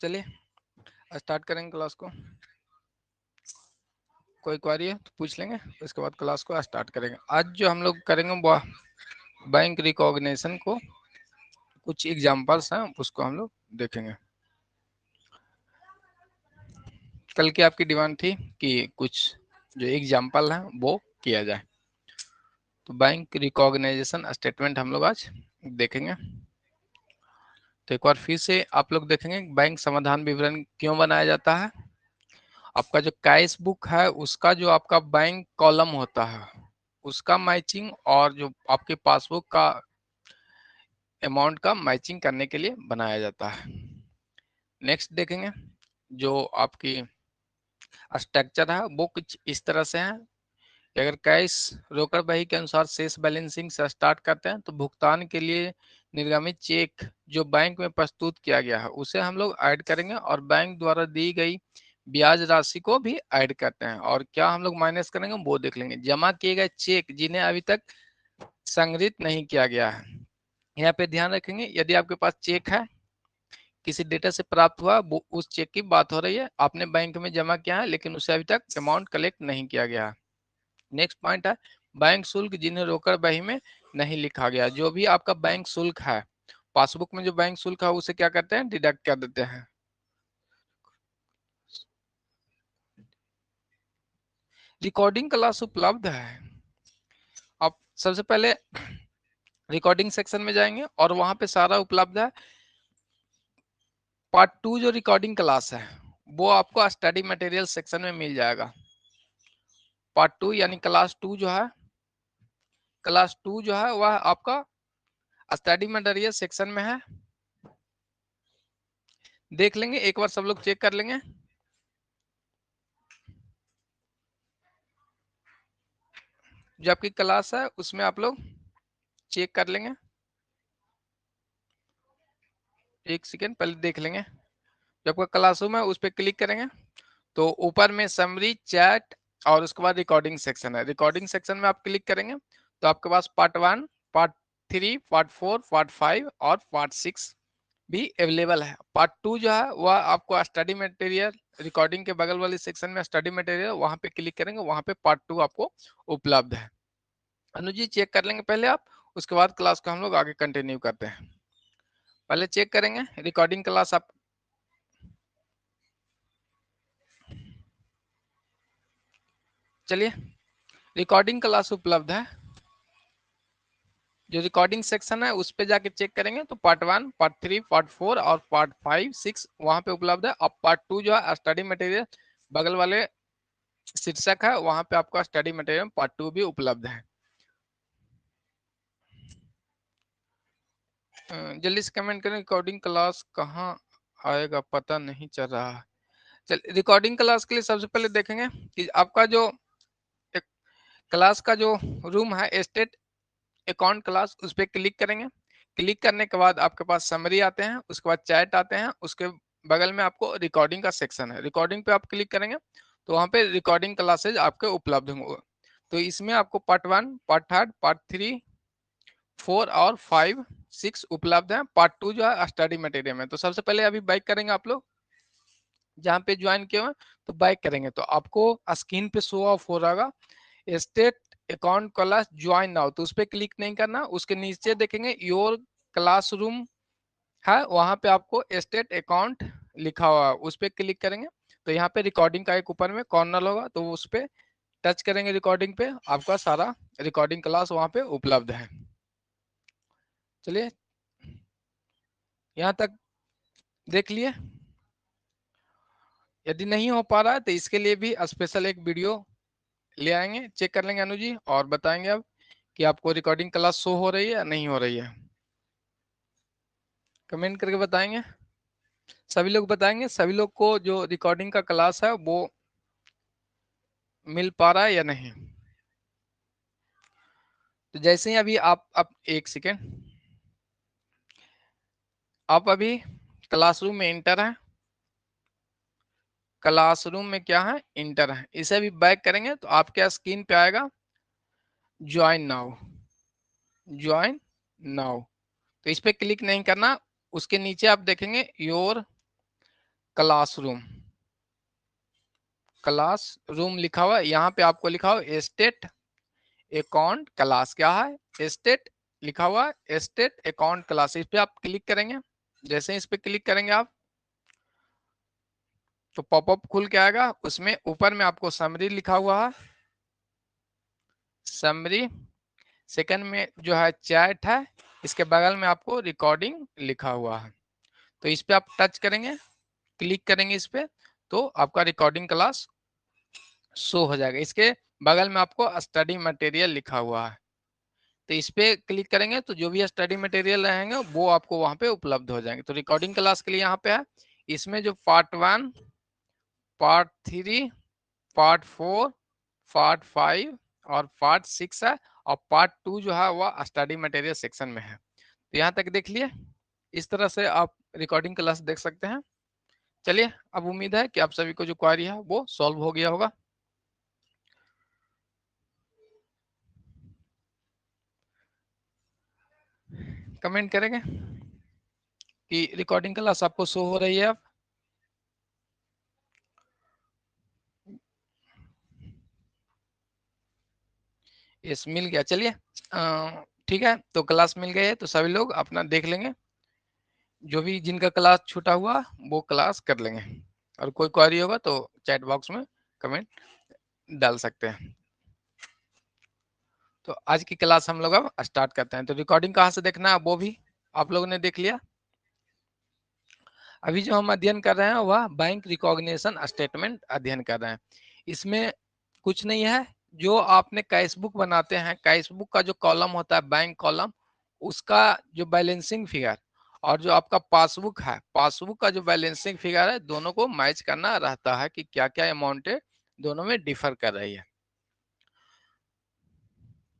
चलिए स्टार्ट करेंगे क्लास को। कोई क्वेरी है तो पूछ लेंगे, उसके बाद क्लास को स्टार्ट करेंगे। आज जो हम लोग करेंगे वो बैंक रिकॉग्निशन को कुछ एग्जांपल्स हैं, उसको हम लोग देखेंगे। कल की आपकी डिमांड थी कि कुछ जो एग्जांपल है वो किया जाए, तो बैंक रिकॉग्नाइजेशन स्टेटमेंट हम लोग आज देखेंगे। तो एक बार फिर से आप लोग देखेंगे बैंक समाधान विवरण क्यों बनाया जाता है। आपका जो कैश बुक है उसका जो आपका बैंक कॉलम होता है उसका मैचिंग, और जो आपके पासबुक का अमाउंट का मैचिंग करने के लिए बनाया जाता है। नेक्स्ट देखेंगे जो आपकी स्ट्रक्चर है वो कुछ इस तरह से है। अगर कैश रोकड़ बही के अनुसार शेष बैलेंसिंग से स्टार्ट करते हैं तो भुगतान के लिए निर्गमित चेक जो बैंक में प्रस्तुत किया गया है उसे हम लोग ऐड करेंगे, और बैंक द्वारा दी गई ब्याज राशि को भी ऐड करते हैं। और क्या हम लोग माइनस करेंगे वो देख लेंगे। जमा किए गए चेक जिन्हें अभी तक संग्रहित नहीं किया गया है, यहाँ पे ध्यान रखेंगे यदि आपके पास चेक है किसी डेटा से प्राप्त हुआ, वो उस चेक की बात हो रही है, आपने बैंक में जमा किया है लेकिन उसे अभी तक अमाउंट कलेक्ट नहीं किया गया है। नेक्स्ट पॉइंट है बैंक शुल्क जिन्हें रोकड़ बही में नहीं लिखा गया। जो भी आपका बैंक शुल्क है पासबुक में, जो बैंक शुल्क है उसे क्या करते हैं, डिडक्ट कर देते हैं। रिकॉर्डिंग क्लास उपलब्ध है। आप सबसे पहले रिकॉर्डिंग सेक्शन में जाएंगे और वहां पे सारा उपलब्ध है। पार्ट 2 जो रिकॉर्डिंग क्लास है वो आपको स्टडी मटेरियल सेक्शन में मिल जाएगा। पार्ट 2 यानी क्लास टू जो है वह आपका स्टडी मटेरियल सेक्शन में है। देख लेंगे एक बार, सब लोग चेक कर लेंगे। जो आपकी क्लास है उसमें आप लोग चेक कर लेंगे। एक सेकेंड पहले देख लेंगे। जब आपका क्लासरूम है उस पर क्लिक करेंगे तो ऊपर में समरी, चैट और उसके बाद रिकॉर्डिंग सेक्शन है। रिकॉर्डिंग सेक्शन में आप क्लिक करेंगे तो आपके पास पार्ट 1, पार्ट 3, पार्ट 4, पार्ट 5 और पार्ट 6 भी अवेलेबल है। पार्ट 2 जो है वह आपको स्टडी मटेरियल, रिकॉर्डिंग के बगल वाले सेक्शन में स्टडी मटेरियल, वहां पे क्लिक करेंगे, वहां पे पार्ट 2 आपको उपलब्ध है। अनुज जी चेक कर लेंगे पहले आप, उसके बाद क्लास को हम लोग आगे कंटिन्यू करते हैं। पहले चेक करेंगे रिकॉर्डिंग क्लास आप। चलिए रिकॉर्डिंग क्लास उपलब्ध है। जो रिकॉर्डिंग सेक्शन है उस पे जाके चेक करेंगे तो पार्ट 1, पार्ट 3, पार्ट 4 और पार्ट 5, 6 वहां पे उपलब्ध है। अब पार्ट 2 जो है स्टडी मटेरियल बगल वाले शीर्षक है, वहां पे आपका स्टडी मटेरियल पार्ट 2 भी उपलब्ध है। जल्दी से कमेंट करें रिकॉर्डिंग क्लास कहाँ आएगा, पता नहीं चल रहा है। चल रिकॉर्डिंग क्लास के लिए सबसे पहले देखेंगे कि आपका जो एक क्लास का जो रूम है स्टेट अकाउंट क्लास, उस पर क्लिक करेंगे। क्लिक करने के बाद आपके पास समरी आते हैं, उसके बाद चैट आते हैं, उसके बगल में आपको रिकॉर्डिंग का सेक्शन है। रिकॉर्डिंग पे आप क्लिक करेंगे तो वहां पे रिकॉर्डिंग क्लासेज आपके उपलब्ध होंगे। तो इसमें आपको पार्ट 1, पार्ट 3, पार्ट 3, 4 और 5, 6 उपलब्ध है। पार्ट 2 जो है स्टडी मटेरियल में। तो सबसे पहले अभी बाइक करेंगे आप लोग जहाँ पे ज्वाइन किए हुए, तो बाइक करेंगे तो आपको स्क्रीन पे शो ऑफ हो रहा state account class join now, तो उस पर क्लिक नहीं करना। उसके नीचे देखेंगे योर क्लासरूम है, वहां पे आपको स्टेट अकाउंट लिखा हुआ है, उस पर क्लिक करेंगे तो यहाँ पे रिकॉर्डिंग का एक ऊपर में कॉर्नर होगा, तो उस पर टच करेंगे। रिकॉर्डिंग पे आपका सारा रिकॉर्डिंग क्लास वहां पे उपलब्ध है। चलिए यहाँ तक देख लिए। यदि नहीं हो पा रहा है तो इसके लिए भी स्पेशल एक वीडियो ले आएंगे, चेक कर लेंगे अनु जी और बताएंगे अब कि आपको रिकॉर्डिंग क्लास शो हो रही है या नहीं हो रही है। कमेंट करके बताएंगे, सभी लोग बताएंगे सभी लोग को जो रिकॉर्डिंग का क्लास है वो मिल पा रहा है या नहीं। तो जैसे ही अभी आप एक सेकेंड, आप अभी क्लासरूम में इंटर है, क्लासरूम में क्या है, इंटर है। इसे भी बैक करेंगे तो आपके स्क्रीन पे आएगा ज्वाइन नाउ, ज्वाइन नाउ। तो इस पे क्लिक नहीं करना। उसके नीचे आप देखेंगे योर क्लासरूम, क्लासरूम लिखा हुआ है, यहाँ पे आपको लिखा हुआ स्टेट अकाउंट क्लास, क्या है स्टेट लिखा हुआ है, स्टेट अकाउंट क्लास। इस पे आप क्लिक करेंगे, जैसे इस पे क्लिक करेंगे आप तो पॉपअप खुल के आएगा, उसमें ऊपर में आपको समरी लिखा हुआ है, समरी, सेकंड में जो है चैट है, इसके बगल में आपको रिकॉर्डिंग लिखा हुआ है, तो इस पे आप टच करेंगे, क्लिक करेंगे इस पे, तो आपका रिकॉर्डिंग क्लास शो हो जाएगा। इसके बगल में आपको स्टडी मटेरियल लिखा हुआ है, तो इस पे क्लिक करेंगे तो जो भी स्टडी मटेरियल रहेंगे वो आपको वहां पे उपलब्ध हो जाएंगे। तो रिकॉर्डिंग क्लास के लिए यहाँ पे है, इसमें जो पार्ट 1, पार्ट 3, पार्ट 4, पार्ट 5 और पार्ट 6 है, और पार्ट 2 जो है वह स्टडी मटेरियल सेक्शन में है। तो यहाँ तक देख लिए, इस तरह से आप रिकॉर्डिंग क्लास देख सकते हैं। चलिए, अब उम्मीद है कि आप सभी को जो क्वेरी है वो सॉल्व हो गया होगा। कमेंट करेंगे कि रिकॉर्डिंग क्लास आपको शो हो रही है अब। यस, मिल गया। चलिए ठीक है, तो क्लास मिल गई है तो सभी लोग अपना देख लेंगे, जो भी जिनका क्लास छूटा हुआ वो क्लास कर लेंगे, और कोई क्वेरी होगा तो चैट बॉक्स में कमेंट डाल सकते हैं। तो आज की क्लास हम लोग अब स्टार्ट करते हैं। तो रिकॉर्डिंग कहाँ से देखना है वो भी आप लोगों ने देख लिया। अभी जो हम अध्ययन कर रहे हैं वह बैंक रिकॉग्निशन स्टेटमेंट अध्ययन कर रहे हैं। इसमें कुछ नहीं है, जो आपने कैशबुक बनाते हैं, कैशबुक का जो कॉलम होता है बैंक कॉलम, उसका जो बैलेंसिंग फिगर और जो आपका पासबुक है, पासबुक का जो बैलेंसिंग फिगर है, दोनों को मैच करना रहता है कि क्या क्या अमाउंट है दोनों में डिफर कर रही है।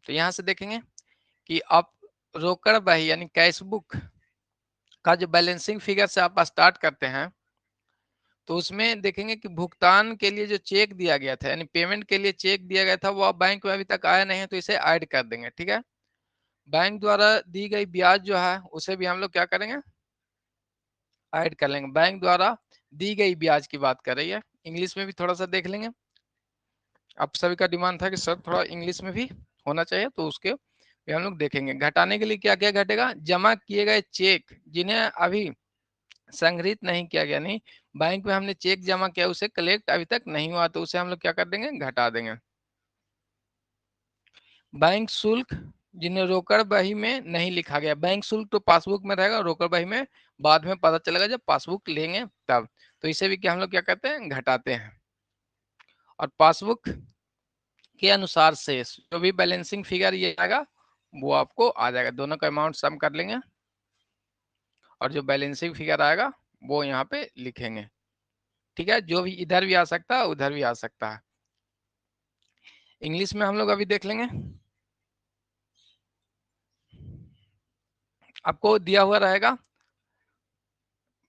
तो यहाँ से देखेंगे कि आप रोकड़ बही यानी कैशबुक का जो बैलेंसिंग फिगर से आप स्टार्ट करते हैं, तो उसमें देखेंगे कि भुगतान के लिए जो चेक दिया गया था, यानी पेमेंट के लिए चेक दिया गया था, वो बैंक में अभी तक आया नहीं है, तो इसे ऐड कर देंगे। ठीक है, बैंक द्वारा दी गई ब्याज जो है उसे भी हम लोग क्या करेंगे, ऐड कर लेंगे। बैंक द्वारा दी गई ब्याज की बात कर रही है, इंग्लिश में भी थोड़ा सा देख लेंगे। आप सभी का डिमांड था कि सर थोड़ा इंग्लिश में भी होना चाहिए, तो उसके भी हम लोग देखेंगे। घटाने के लिए क्या क्या घटेगा, जमा किए गए चेक जिन्हें अभी संग्रहित नहीं किया गया, नहीं बैंक में हमने चेक जमा किया, उसे कलेक्ट अभी तक नहीं हुआ, तो उसे हम लोग क्या कर देंगे, घटा देंगे। बैंक शुल्क जिन्हें रोकड़ बही में नहीं लिखा गया, बैंक शुल्क तो पासबुक में रहेगा, रोकड़ बही में बाद में पता चलेगा जब पासबुक लेंगे तब, तो इसे भी क्या हम लोग क्या करते हैं, घटाते हैं। और पासबुक के अनुसार शेष जो भी बैलेंसिंग फिगर ये आएगा वो आपको आ जाएगा, दोनों का अमाउंट सम कर लेंगे और जो बैलेंसिंग फिगर आएगा वो यहाँ पे लिखेंगे। ठीक है, जो भी इधर भी आ सकता है उधर भी आ सकता है। इंग्लिश में हम लोग अभी देख लेंगे, आपको दिया हुआ रहेगा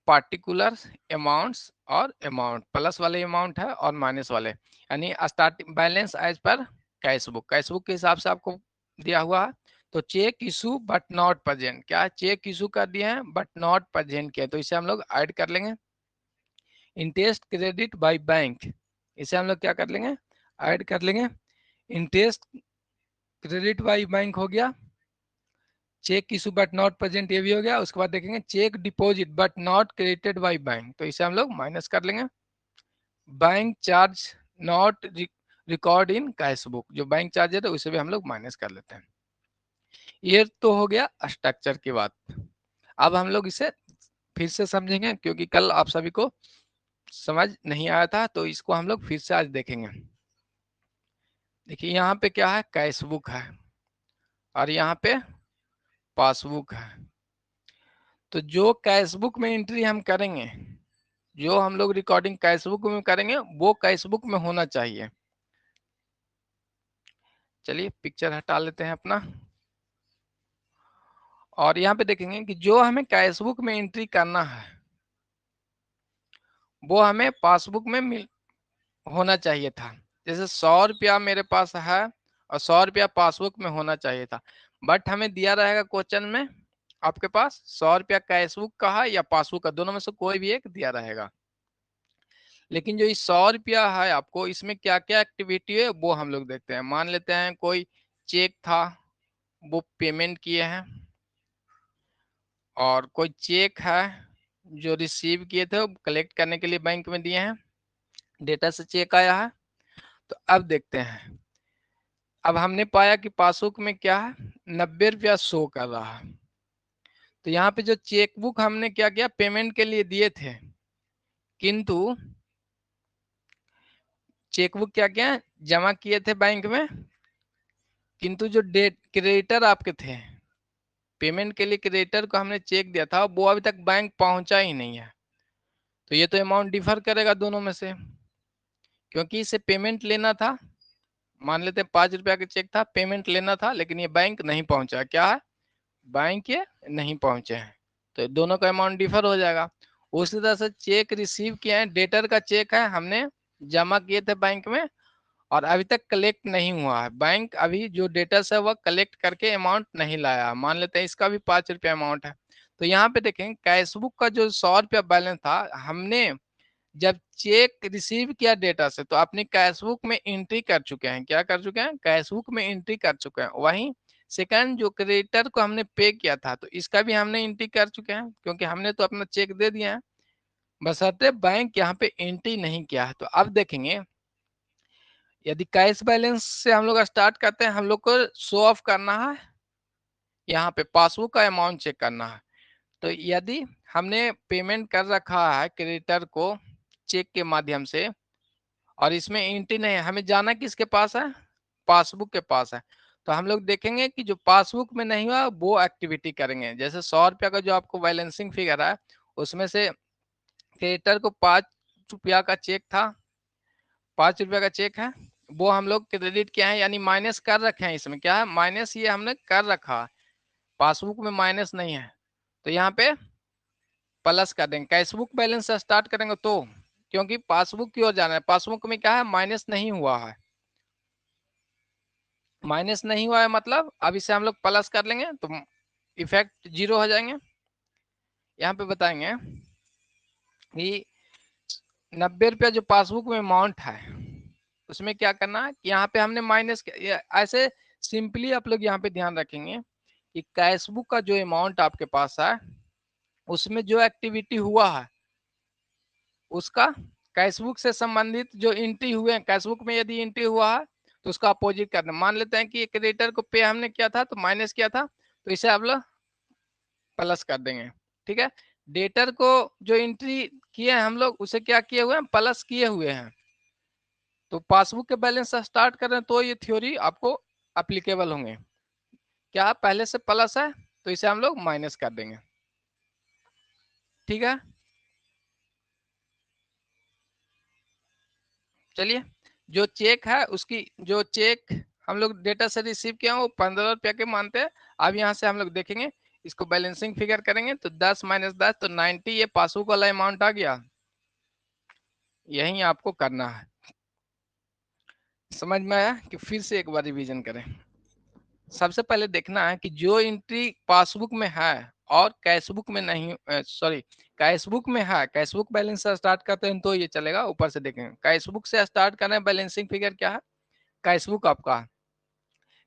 पार्टिकुलर अमाउंट्स और अमाउंट, प्लस वाले अमाउंट है और माइनस वाले, यानी starting balance as per cashbook, cashbook के हिसाब से आपको दिया हुआ है। तो cheque issue but not present, क्या है, चेक इशू कर दिए हैं बट नॉट प्रेजेंट किया, तो इसे हम लोग ऐड कर लेंगे। इंटरेस्ट क्रेडिट बाय बैंक, इसे हम लोग क्या कर लेंगे, ऐड कर लेंगे। इंटरेस्ट क्रेडिट बाय बैंक हो गया, cheque issue but not present ये भी हो गया। उसके बाद देखेंगे cheque deposit but not credited by bank, तो इसे हम लोग माइनस कर लेंगे। Bank charge not record in cashbook, जो बैंक चार्ज है तो उसे भी हम लोग माइनस कर लेते हैं। ये तो हो गया स्ट्रक्चर की बात। अब हम लोग इसे फिर से समझेंगे, क्योंकि कल आप सभी को समझ नहीं आया था, तो इसको हम लोग फिर से आज देखेंगे। देखिए यहाँ पे क्या है, कैशबुक है और यहाँ पे पासबुक है। तो जो कैशबुक में एंट्री हम करेंगे, जो हम लोग रिकॉर्डिंग कैशबुक में करेंगे वो कैशबुक में होना चाहिए। चलिए पिक्चर हटा लेते हैं अपना, और यहाँ पे देखेंगे कि जो हमें कैशबुक में एंट्री करना है वो हमें पासबुक में होना चाहिए था। जैसे 100 रुपया मेरे पास है और 100 रुपया पासबुक में होना चाहिए था, बट हमें दिया रहेगा क्वेश्चन में आपके पास 100 रुपया कैशबुक का है या पासबुक का, दोनों में से कोई भी एक दिया रहेगा। लेकिन जो इस 100 रुपया है आपको, इसमें क्या क्या एक्टिविटी है वो हम लोग देखते हैं। मान लेते हैं कोई चेक था, वो पेमेंट किए हैं, और कोई चेक है जो रिसीव किए थे, वो कलेक्ट करने के लिए बैंक में दिए हैं, डेटा से चेक आया है। तो अब देखते हैं, अब हमने पाया कि पासबुक में क्या है, 90 रुपया शो कर रहा है। तो यहाँ पे जो चेकबुक हमने क्या किया, पेमेंट के लिए दिए थे, किंतु चेकबुक क्या किया, जमा किए थे बैंक में, किंतु जो डेट क्रेडिटर आपके थे, पेमेंट के लिए क्रेडिटर को हमने चेक दिया था, वो अभी तक बैंक पहुंचा ही नहीं है। तो ये तो अमाउंट डिफर करेगा दोनों में से, क्योंकि इसे पेमेंट लेना था। मान लेते हैं 5 रुपया का चेक था, पेमेंट लेना था, लेकिन ये बैंक नहीं पहुंचा। क्या है, बैंक ये नहीं पहुंचे हैं, तो दोनों का अमाउंट डिफर हो जाएगा। उसी तरह से चेक रिसीव किए हैं, डेटर का चेक है, हमने जमा किए थे बैंक में, और अभी तक कलेक्ट नहीं हुआ है। बैंक अभी जो डेटा है वह कलेक्ट करके अमाउंट नहीं लाया। मान लेते हैं इसका भी 5 रुपया अमाउंट है। तो यहाँ पे देखें, कैशबुक का जो 100 रुपया बैलेंस था, हमने जब चेक रिसीव किया डेटा से, तो अपनी कैशबुक में एंट्री कर चुके हैं। क्या कर चुके हैं, कैशबुक में एंट्री कर चुके हैं। वहीं सेकंड जो क्रेडिटर को हमने पे किया था, तो इसका भी हमने एंट्री कर चुके हैं, क्योंकि हमने तो अपना चेक दे दिया है, बशर्ते बैंक यहाँ पे एंट्री नहीं किया है। तो अब देखेंगे, यदि कैश बैलेंस से हम लोग स्टार्ट करते हैं, हम लोग को शो ऑफ करना है, यहाँ पे पासबुक का अमाउंट चेक करना है। तो यदि हमने पेमेंट कर रखा है क्रेडिटर को चेक के माध्यम से, और इसमें एंट्री नहीं है, हमें जाना किसके पास है, पासबुक के पास है। तो हम लोग देखेंगे कि जो पासबुक में नहीं हुआ वो एक्टिविटी करेंगे। जैसे 100 रुपया का जो आपको बैलेंसिंग फिगर है, उसमें से क्रेडिटर को 5 रुपया का चेक था, 5 रुपया का चेक है, वो हम लोग क्रेडिट किया है, यानी माइनस कर रखे हैं। इसमें क्या है, माइनस ये हमने कर रखा, पासबुक में माइनस नहीं है, तो यहाँ पे प्लस कर देंगे। कैशबुक बैलेंस से स्टार्ट करेंगे तो, क्योंकि पासबुक की ओर जाना है, पासबुक में क्या है, माइनस नहीं हुआ है, माइनस नहीं हुआ है, मतलब अब इसे हम लोग प्लस कर लेंगे तो इफेक्ट 0 हो जाएंगे। यहाँ पे बताएंगे कि 90 रुपया जो पासबुक में अमाउंट है, उसमें क्या करना है कि यहाँ पे हमने माइनस, ऐसे सिंपली आप लोग यहाँ पे ध्यान रखेंगे कि कैशबुक का जो अमाउंट आपके पास है, उसमें जो एक्टिविटी हुआ है, उसका कैशबुक से संबंधित जो एंट्री हुए हैं, कैशबुक में यदि एंट्री हुआ है तो उसका अपोजिट करना। मान लेते हैं कि क्रेडिटर को पे हमने किया था तो माइनस किया था, तो इसे आप लोग प्लस कर देंगे। ठीक है, डेटर को जो एंट्री किए हैं हम लोग, उसे क्या किए हुए हैं, प्लस किए हुए हैं। तो पासबुक के बैलेंस से स्टार्ट करें तो ये थ्योरी आपको अप्लीकेबल होंगे। क्या पहले से प्लस है तो इसे हम लोग माइनस कर देंगे। ठीक है, चलिए, जो चेक है उसकी, जो चेक हम लोग डेटा से रिसीव किया वो 15 रुपया के मानते हैं। अब यहाँ से हम लोग देखेंगे, इसको बैलेंसिंग फिगर करेंगे तो 10 माइनस 10 तो 90, ये पासबुक वाला अमाउंट आ गया। यही आपको करना है। समझ में आया कि फिर से एक बार रिवीजन करें। सबसे पहले देखना है कि जो एंट्री पासबुक में है और कैशबुक में नहीं, सॉरी, कैशबुक में है, कैशबुक बैलेंस से स्टार्ट करते हैं तो ये चलेगा। ऊपर से देखेंगे, कैशबुक से स्टार्ट कर रहे हैं, बैलेंसिंग फिगर क्या है, कैशबुक आपका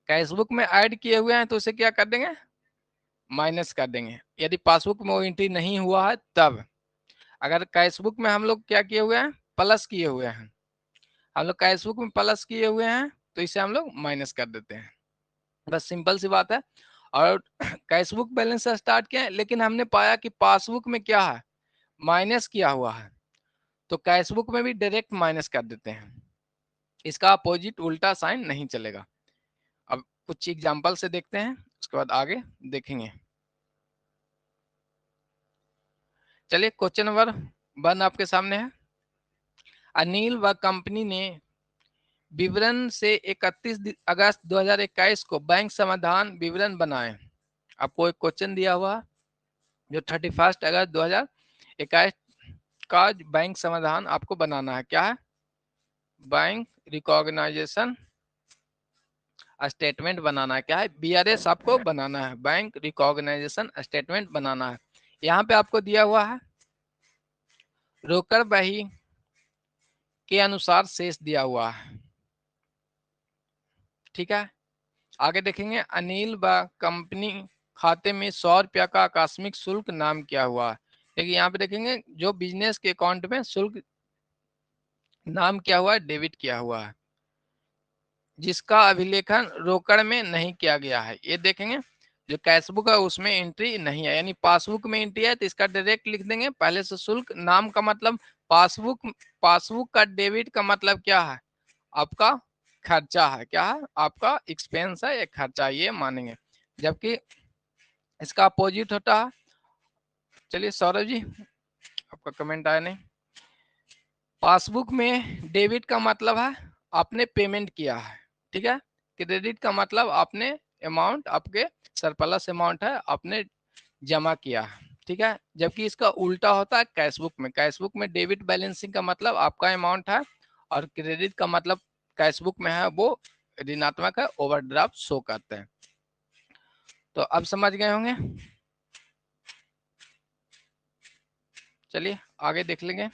कैशबुक में ऐड किए हुए हैं तो उसे क्या कर देंगे, माइनस कर देंगे। यदि पासबुक में वो एंट्री नहीं हुआ है तब। अगर कैशबुक में हम लोग क्या किए हुए हैं, प्लस किए हुए हैं, हम लोग कैशबुक में प्लस किए हुए हैं तो इसे हम लोग माइनस कर देते हैं। बस सिंपल सी बात है। और कैशबुक बैलेंस से स्टार्ट किया है, लेकिन हमने पाया कि पासबुक में क्या है, माइनस किया हुआ है, तो कैशबुक में भी डायरेक्ट माइनस कर देते हैं। इसका अपोजिट उल्टा साइन नहीं चलेगा। अब कुछ एग्जांपल से देखते हैं, उसके बाद आगे देखेंगे। चलिए, क्वेश्चन नंबर 1 आपके सामने है। अनिल व कंपनी ने विवरण से 31 अगस्त 2021 को बैंक समाधान विवरण बनाए। आपको एक क्वेश्चन दिया हुआ जो 31 अगस्त 2021 का बैंक समाधान आपको बनाना है। क्या है, बैंक रिकॉग्नाइजेशन स्टेटमेंट बनाना है। क्या है, बीआरएस आपको बनाना है, बैंक रिकॉग्नाइजेशन स्टेटमेंट बनाना है। यहाँ पे आपको दिया हुआ है रोकड़ बही के अनुसार शेष दिया हुआ है। ठीक है, आगे देखेंगे अनिल व कंपनी खाते में 100 रुपया का आकस्मिक शुल्क नाम किया हुआ है। देखिए यहाँ पे देखेंगे जो बिजनेस के अकाउंट में शुल्क नाम किया हुआ है, डेबिट किया हुआ है, जिसका अभिलेखन रोकड़ में नहीं किया गया है। ये देखेंगे जो कैशबुक है उसमें एंट्री नहीं है, यानी पासबुक में एंट्री है तो इसका डायरेक्ट लिख देंगे पहले से शुल्क। नाम का मतलब पासबुक का डेबिट का मतलब क्या है, आपका खर्चा है, क्या है आपका एक्सपेंस है, एक खर्चा, ये मानेंगे। जबकि इसका अपोजिट होता है, चलिए सौरभ जी आपका कमेंट आया नहीं, पासबुक में डेबिट का मतलब है आपने पेमेंट किया है, ठीक है। क्रेडिट का मतलब आपने अमाउंट, आपके सरप्लस अमाउंट है, आपने जमा किया है, ठीक है। जबकि इसका उल्टा होता है कैशबुक में डेबिट बैलेंसिंग का मतलब आपका अमाउंट है और क्रेडिट का मतलब कैशबुक में है वो ऋणात्मक है, ओवरड्राफ्ट शो करते हैं। तो अब समझ गए होंगे, चलिए आगे देख लेंगे।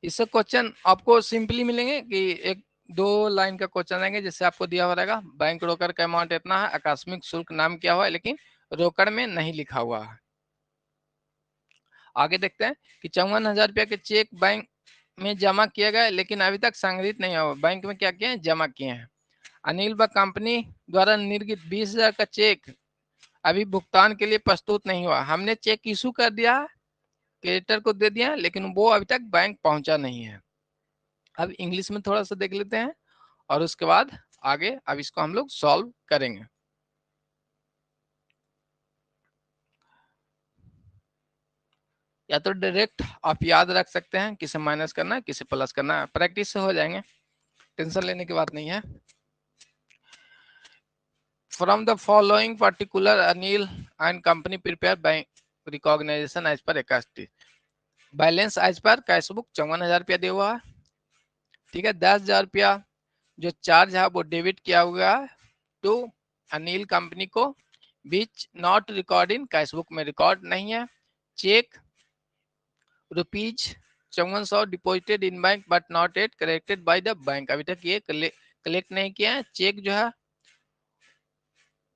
इससे क्वेश्चन आपको सिंपली मिलेंगे कि एक दो लाइन का क्वेश्चन आएंगे, जिससे आपको दिया हुआ रहेगा बैंक रोकड़ का अमाउंट इतना है, आकस्मिक शुल्क नाम किया हुआ है लेकिन रोकड़ में नहीं लिखा हुआ है। आगे देखते हैं कि 54,000 रुपया के चेक बैंक में जमा किया गया लेकिन अभी तक संग्रहित नहीं हुआ। बैंक में क्या किए हैं, जमा किए हैं। अनिल व कंपनी द्वारा निर्गत 20,000 का चेक अभी भुगतान के लिए प्रस्तुत नहीं हुआ। हमने चेक इशू कर दिया, क्रेडिटर को दे दिया, लेकिन वो अभी तक बैंक पहुंचा नहीं है। अब इंग्लिश में थोड़ा सा देख लेते हैं और उसके बाद आगे अब इसको हम लोग सॉल्व करेंगे। या तो डायरेक्ट आप याद रख सकते हैं किसे माइनस करना है किसे प्लस करना है, प्रैक्टिस से हो जाएंगे, टेंशन लेने की बात नहीं है। From the following particular Anil and company prepare bank recognization as per equity, balance as per cashbook 54,000 रुपया दिया हुआ है, ठीक है। 10,000 रुपया जो चार्ज है वो डेबिट किया हुआ है टू अनिल कंपनी को, बीच नॉट रिकॉर्ड इन कैशबुक में रिकॉर्ड नहीं है। Cheque rupees 5400 deposited in bank but not at collected by the bank, अभी तक ये कलेक्ट नहीं किया है। चेक जो है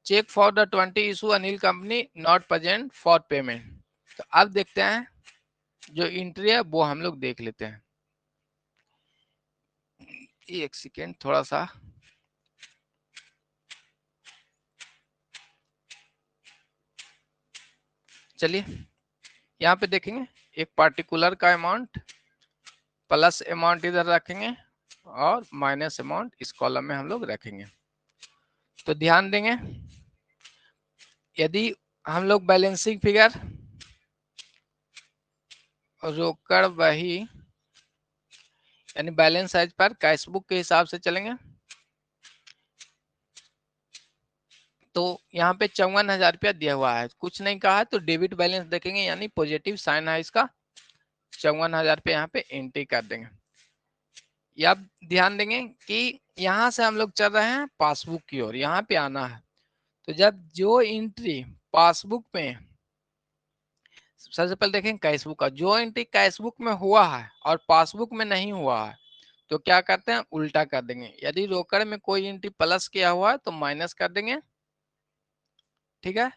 cheque for the 20 issue Anil company not present for payment. तो अब देखते हैं जो एंट्री है वो हम लोग देख लेते हैं। एक सेकेंड थोड़ा सा, चलिए यहाँ पे देखेंगे एक पार्टिकुलर का अमाउंट, प्लस अमाउंट इधर रखेंगे और माइनस अमाउंट इस कॉलम में हम लोग रखेंगे। तो ध्यान देंगे यदि हम लोग बैलेंसिंग फिगर रोकड़ वही यानी बैलेंस साइज पर कैशबुक के हिसाब से चलेंगे तो यहाँ पे 54,000 रुपया दिया हुआ है, कुछ नहीं कहा है तो डेबिट बैलेंस देखेंगे यानी पॉजिटिव साइन है इसका, 54,000 रुपया यहाँ पे एंट्री कर देंगे। या ध्यान देंगे कि यहाँ से हम लोग चल रहे हैं पासबुक की ओर, यहाँ पे आना है। तो जब जो एंट्री पासबुक में, सबसे पहले देखें कैशबुक का, जो एंट्री कैशबुक में हुआ है और पासबुक में नहीं हुआ है तो क्या करते हैं, उल्टा कर देंगे। यदि रोकड़ में कोई एंट्री प्लस किया हुआ है तो माइनस कर देंगे, ठीक है।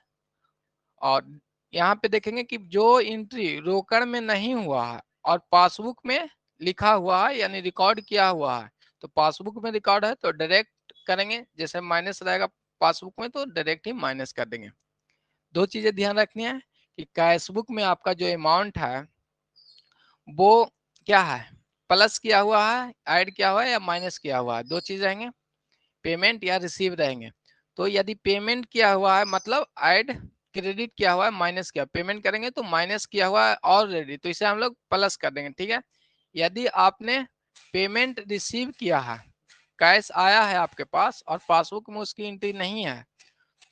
और यहाँ पे देखेंगे कि जो एंट्री रोकड़ में नहीं हुआ है और पासबुक में लिखा हुआ है यानी रिकॉर्ड किया हुआ है, तो पासबुक में रिकॉर्ड है तो डायरेक्ट करेंगे, जैसे माइनस रहेगा पासबुक में तो डायरेक्ट ही माइनस कर देंगे। दो चीजें ध्यान रखनी है कि कैशबुक में आपका जो अमाउंट है वो क्या है, प्लस किया हुआ है, ऐड किया हुआ है या माइनस किया हुआ है, दो चीज रहेंगे, पेमेंट या रिसीव रहेंगे। तो यदि पेमेंट किया हुआ है मतलब ऐड क्रेडिट किया हुआ है, माइनस किया, पेमेंट करेंगे तो माइनस किया हुआ है ऑलरेडी तो इसे हम लोग प्लस कर देंगे, ठीक है। यदि आपने पेमेंट रिसीव किया है, कैश आया है आपके पास और पासबुक में उसकी एंट्री नहीं है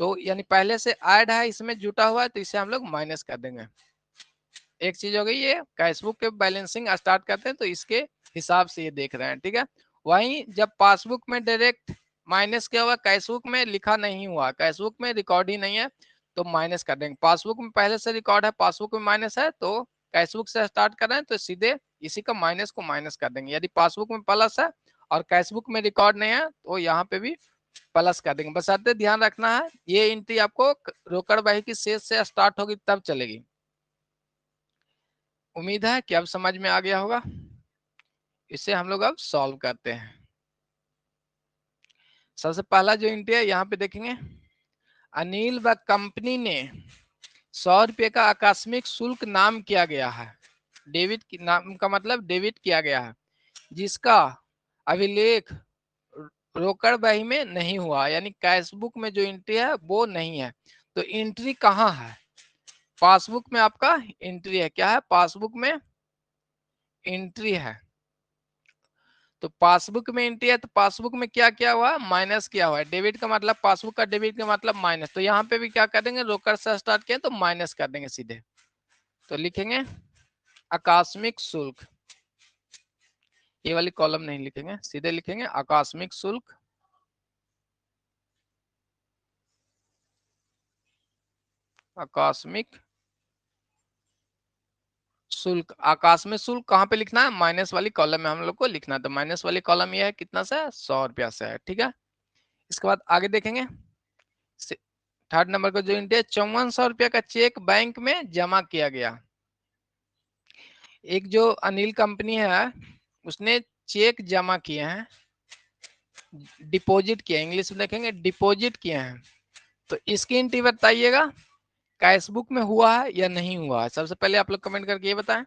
तो यानी पहले से ऐड है इसमें जुटा हुआ है तो इसे हम लोग माइनस कर देंगे। एक चीज हो गई, ये कैशबुक के बैलेंसिंग स्टार्ट करते हैं तो इसके हिसाब से ये देख रहे हैं, ठीक है। वहीं जब पासबुक में डायरेक्ट माइनस किया हुआ, कैशबुक में लिखा नहीं हुआ, कैशबुक में रिकॉर्ड ही नहीं है तो माइनस कर देंगे। पासबुक में पहले से रिकॉर्ड है, पासबुक में माइनस है तो कैशबुक से स्टार्ट कर रहे हैं तो सीधे इसी का माइनस को माइनस कर देंगे। यदि पासबुक में प्लस है और कैशबुक में रिकॉर्ड नहीं है तो यहाँ पे भी प्लस कर देंगे। बस आते ध्यान रखना है ये एंट्री आपको रोकड़ बही की शेष से स्टार्ट होगी तब चलेगी। उम्मीद है कि अब समझ में आ गया होगा। इसे हम लोग अब सॉल्व करते हैं। सबसे पहला जो एंट्री है यहाँ पे देखेंगे, अनिल व कंपनी ने 100 रुपये का आकस्मिक शुल्क नाम किया गया है। डेबिट नाम का मतलब डेबिट किया गया है, जिसका अभिलेख रोकड़ बही में नहीं हुआ, यानी कैशबुक में जो एंट्री है वो नहीं है। तो एंट्री कहाँ है? पासबुक में आपका एंट्री है। क्या है? पासबुक में एंट्री है। तो पासबुक में एंट्री है तो पासबुक में क्या क्या हुआ? माइनस किया हुआ है। डेबिट का मतलब पासबुक का डेबिट का मतलब माइनस। तो यहाँ पे भी क्या कर देंगे? रोकड़ से स्टार्ट किया तो माइनस कर देंगे सीधे। तो लिखेंगे आकस्मिक शुल्क। ये वाली कॉलम नहीं लिखेंगे, सीधे लिखेंगे आकस्मिक शुल्क। आकस्मिक शुल्क। आकस्मिक शुल्क कहाँ पे लिखना है? माइनस वाली कॉलम में हम लोग को लिखना है। तो माइनस वाली कॉलम ये है कितना से? 100 रुपया से है। ठीक है, इसके बाद आगे देखेंगे। थर्ड नंबर का जो एंट्री है, 5400 रुपया का चेक बैंक में जमा किया गया। एक जो अनिल कंपनी है उसने चेक जमा किए हैं, डिपॉजिट किया, इंग्लिश में देखेंगे डिपॉजिट किए हैं। तो इसकी एंट्री बताइएगा कैशबुक में हुआ है या नहीं हुआ है। सबसे पहले आप लोग कमेंट करके ये बताएं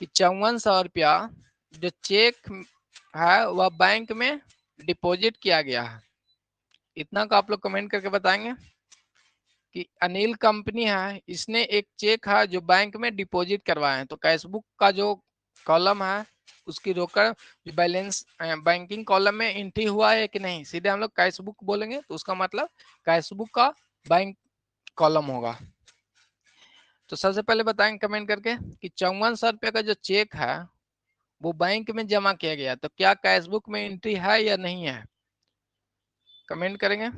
कि 5400 रुपया जो चेक है वह बैंक में डिपॉजिट किया गया है। इतना का आप लोग कमेंट करके बताएंगे कि अनिल कंपनी है, इसने एक चेक है जो बैंक में डिपॉजिट करवाए हैं। तो कैशबुक का जो कॉलम है उसकी रोकड़ बैलेंस बैंकिंग कॉलम में एंट्री हुआ है कि नहीं। सीधे हम लोग कैशबुक बोलेंगे तो उसका मतलब कैशबुक का बैंक कॉलम होगा। तो सबसे पहले बताएंगे कमेंट करके कि 5400 रुपये का जो चेक है वो बैंक में जमा किया गया, तो क्या कैशबुक में एंट्री है या नहीं है? कमेंट करेंगे।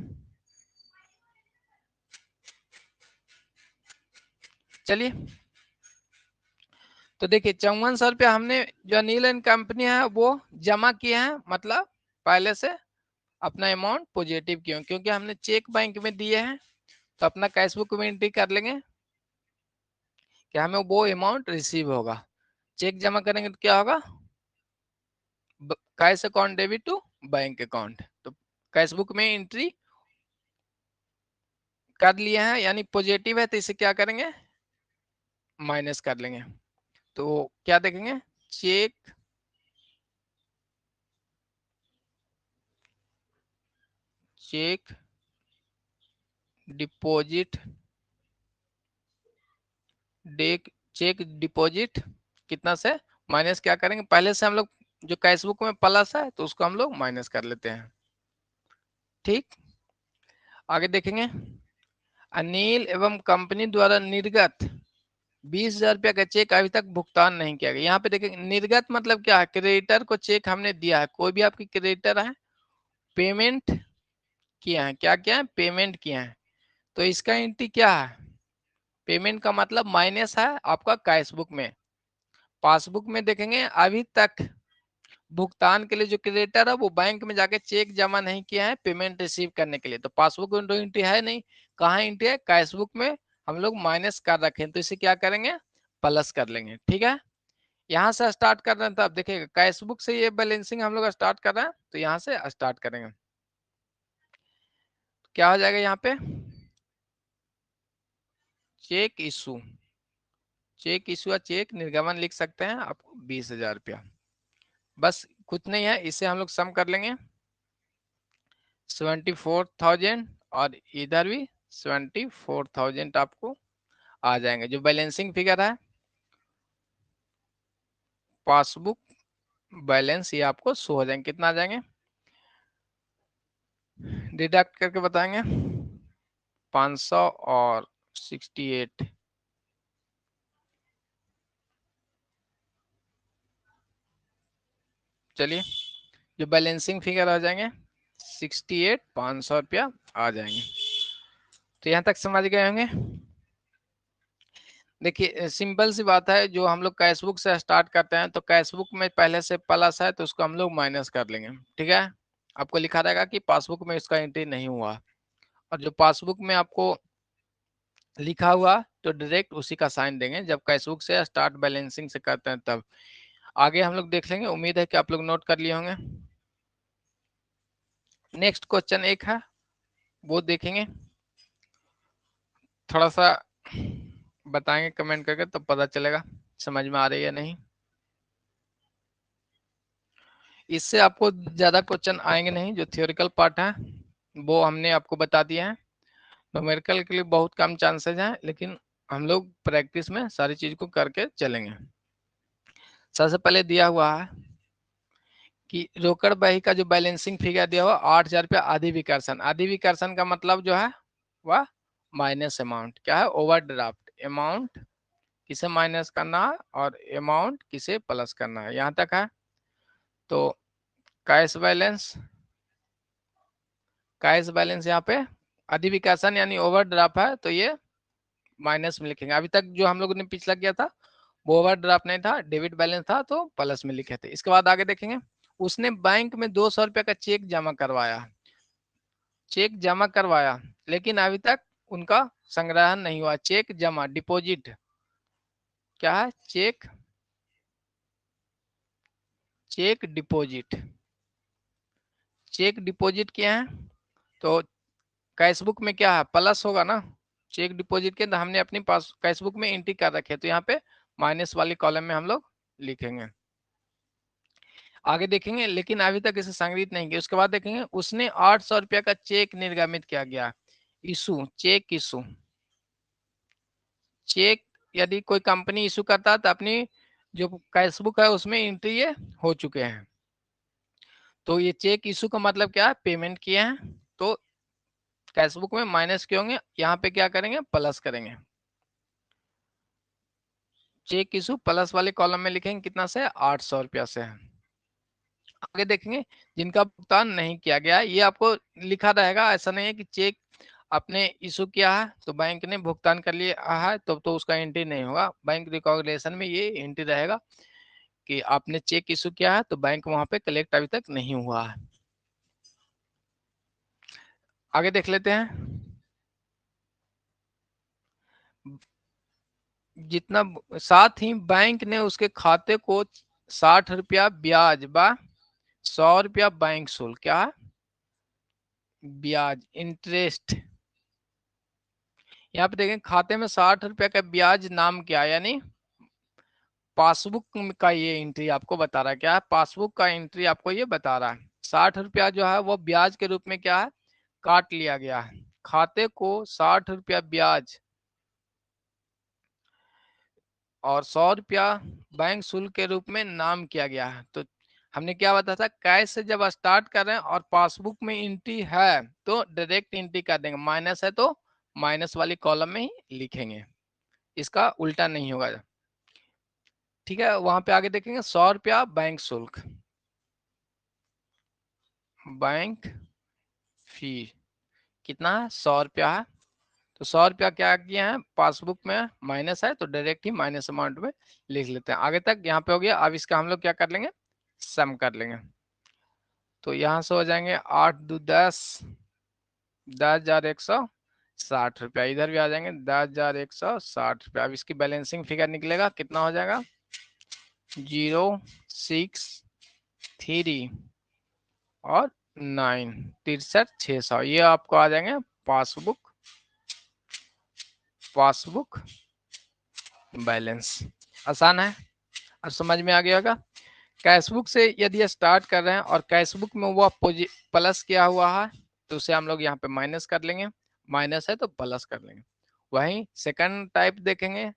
चलिए, तो देखिए 5400 रुपया हमने जो अनिल एंड कंपनी है वो जमा किए हैं, मतलब पहले से अपना अमाउंट पॉजिटिव किए, क्योंकि हमने चेक बैंक में दिए हैं तो अपना कैशबुक में एंट्री कर लेंगे कि हमें वो अमाउंट रिसीव होगा। चेक जमा करेंगे तो क्या होगा? Cash account debit to bank account. तो कैशबुक में एंट्री कर लिए हैं, यानी पॉजिटिव है, तो इसे क्या करेंगे? माइनस कर लेंगे। तो क्या देखेंगे? Cheque cheque deposit cheque deposit कितना से माइनस क्या करेंगे? पहले से हम लोग जो कैशबुक में प्लस है तो उसको हम लोग माइनस कर लेते हैं। ठीक, आगे देखेंगे। अनिल एवं कंपनी द्वारा निर्गत 20,000 रुपया का चेक अभी तक भुगतान नहीं किया गया। यहाँ पे देखेंगे निर्गत मतलब क्या है? क्रेडिटर को चेक हमने दिया है, कोई भी आपकी क्रेडिटर है, पेमेंट किया है। क्या किया है? पेमेंट किया है। तो इसका एंट्री क्या है? पेमेंट का मतलब माइनस है आपका कैशबुक में। पासबुक में देखेंगे अभी तक भुगतान के लिए जो क्रेडिटर है वो बैंक में जाके चेक जमा नहीं किया है पेमेंट रिसीव करने के लिए। तो पासबुक में एंट्री है नहीं, कहाँ एंट्री है? कैशबुक में हम लोग माइनस कर रखे हैं, तो इसे क्या करेंगे? प्लस कर लेंगे। ठीक है, यहाँ से स्टार्ट कर रहे हैं तो आप देखिएगा कैशबुक से ये बैलेंसिंग हम लोग स्टार्ट कर रहे हैं, तो यहाँ से स्टार्ट करेंगे। क्या हो जाएगा यहाँ पे? चेक इशू, चेक इशू या चेक निर्गमन लिख सकते हैं आपको 20,000 रुपया। बस कुछ नहीं है, इसे हम लोग सम कर लेंगे 74,000 और इधर भी 74,000 आपको आ जाएंगे। जो बैलेंसिंग फिगर है पासबुक बैलेंस ये आपको शो हो जाएंगे। कितना आ जाएंगे? डिडक्ट करके बताएंगे 500 और 68। चलिए, जो बैलेंसिंग फिगर आ जाएंगे 68 500 रुपया आ जाएंगे। तो यहाँ तक समझ गए होंगे। देखिए सिंपल सी बात है, जो हम लोग कैशबुक से स्टार्ट करते हैं तो कैशबुक में पहले से प्लस है तो उसको हम लोग माइनस कर लेंगे। ठीक है, आपको लिखा रहेगा कि पासबुक में इसका एंट्री नहीं हुआ, और जो पासबुक में आपको लिखा हुआ तो डायरेक्ट उसी का साइन देंगे जब कैशबुक से स्टार्ट बैलेंसिंग से करते हैं तब। आगे हम लोग देख लेंगे, उम्मीद है कि आप लोग नोट कर लिए होंगे। नेक्स्ट क्वेश्चन एक है, वो देखेंगे, थोड़ा सा बताएंगे कमेंट करके तब पता चलेगा समझ में आ रही है या नहीं। इससे आपको ज्यादा क्वेश्चन आएंगे नहीं, जो थियोरिकल पार्ट है वो हमने आपको बता दिया है। न्यूमेरिकल के लिए बहुत कम चांसेस हैं, लेकिन हम लोग प्रैक्टिस में सारी चीज को करके चलेंगे। सबसे पहले दिया हुआ है कि रोकड़ बही का जो बैलेंसिंग फिगर दिया हुआ 8,000 रुपया आधी विकर्षण। आधी विकर्षण का मतलब जो है वह माइनस अमाउंट क्या है, ओवरड्राफ्ट। अमाउंट किसे माइनस करना है और अमाउंट किसे प्लस करना है, यहाँ तक है। तो कैश बैलेंस, कैश बैलेंस यहाँ पे आधी विकर्षण यानी ओवरड्राफ्ट है तो ये माइनस में लिखेंगे। अभी तक जो हम लोगों ने पिछला किया था वो ओवरड्राफ्ट नहीं था, डेबिट बैलेंस था तो प्लस में लिखे थे। इसके बाद आगे देखेंगे, उसने बैंक में 200 रुपया का चेक जमा करवाया। चेक जमा करवाया लेकिन अभी तक उनका संग्रहण नहीं हुआ। चेक जमा, डिपॉजिट क्या है, cheque, cheque deposit, cheque deposit क्या है। तो कैशबुक में क्या है, प्लस होगा ना। चेक डिपॉजिट के अंदर हमने अपनी पास कैशबुक में एंट्री कर रखे, तो यहाँ पे माइनस वाली कॉलम में हम लोग लिखेंगे। आगे देखेंगे, लेकिन अभी तक इसे संग्रहित नहीं किया। उसके बाद देखेंगे, उसने 800 रुपया का चेक निर्गमित किया गया। इशू, चेक इशू, चेक यदि कोई कंपनी इशू करता है तो अपनी जो कैशबुक है उसमें एंट्री ये हो चुके हैं। तो ये चेक इशू का मतलब क्या है, पेमेंट किए हैं, तो कैशबुक में माइनस क्यों होंगे, यहाँ पे क्या करेंगे, प्लस करेंगे। चेक इशू प्लस वाले कॉलम में लिखेंगे कितना से, 800 रुपया से। आगे देखेंगे, जिनका भुगतान नहीं किया गया, ये आपको लिखा रहेगा, ऐसा नहीं है कि चेक आपने इशू किया है तो बैंक ने भुगतान कर लिया है तो उसका एंट्री नहीं होगा। बैंक रिकॉग्निशन में ये एंट्री रहेगा कि आपने चेक इशू किया है तो बैंक वहां पे कलेक्ट अभी तक नहीं हुआ है। आगे देख लेते हैं, जितना साथ ही बैंक ने उसके खाते को 60 रुपया ब्याज व 100 रुपया बैंक शुल्क, क्या है, ब्याज, इंटरेस्ट। यहाँ पे देखें, खाते में 60 रुपया का ब्याज, नाम क्या है, यानी पासबुक का ये एंट्री आपको बता रहा है, क्या है, पासबुक का एंट्री आपको ये बता रहा है। 60 रुपया जो है वो ब्याज के रूप में क्या है, काट लिया गया है। खाते को 60 रुपया ब्याज और 100 रुपया बैंक शुल्क के रूप में नाम किया गया है। तो हमने क्या बताया था, कैश से जब स्टार्ट कर रहे हैं और पासबुक में एंट्री है तो डायरेक्ट एंट्री कर देंगे, माइनस है तो माइनस वाली कॉलम में ही लिखेंगे, इसका उल्टा नहीं होगा। ठीक है, वहां पे आगे देखेंगे, 100 रुपया बैंक शुल्क, बैंक फी कितना है, 100 रुपया है। तो 100 रुपया क्या किया है, पासबुक में माइनस है तो डायरेक्ट ही माइनस अमाउंट में लिख लेते हैं। आगे तक यहाँ पे हो गया। अब इसका हम लोग क्या कर लेंगे, सम कर लेंगे। तो यहाँ से हो जाएंगे 8 दो 10, 10,160 रुपया। इधर भी आ जाएंगे 10,160 रुपया। अब इसकी बैलेंसिंग फिगर निकलेगा, कितना हो जाएगा, 063 और 9, 63,600। ये आपको आ जाएंगे पासबुक, पासबुक बैलेंस। आसान है, अब समझ में आ गया होगा। कैशबुक से यदि स्टार्ट कर रहे हैं और कैशबुक में वो प्लस किया हुआ है तो उसे हम लोग यहाँ पे माइनस कर लेंगे, माइनस है तो प्लस कर लेंगे। वहीं सेकंड टाइप देखेंगे,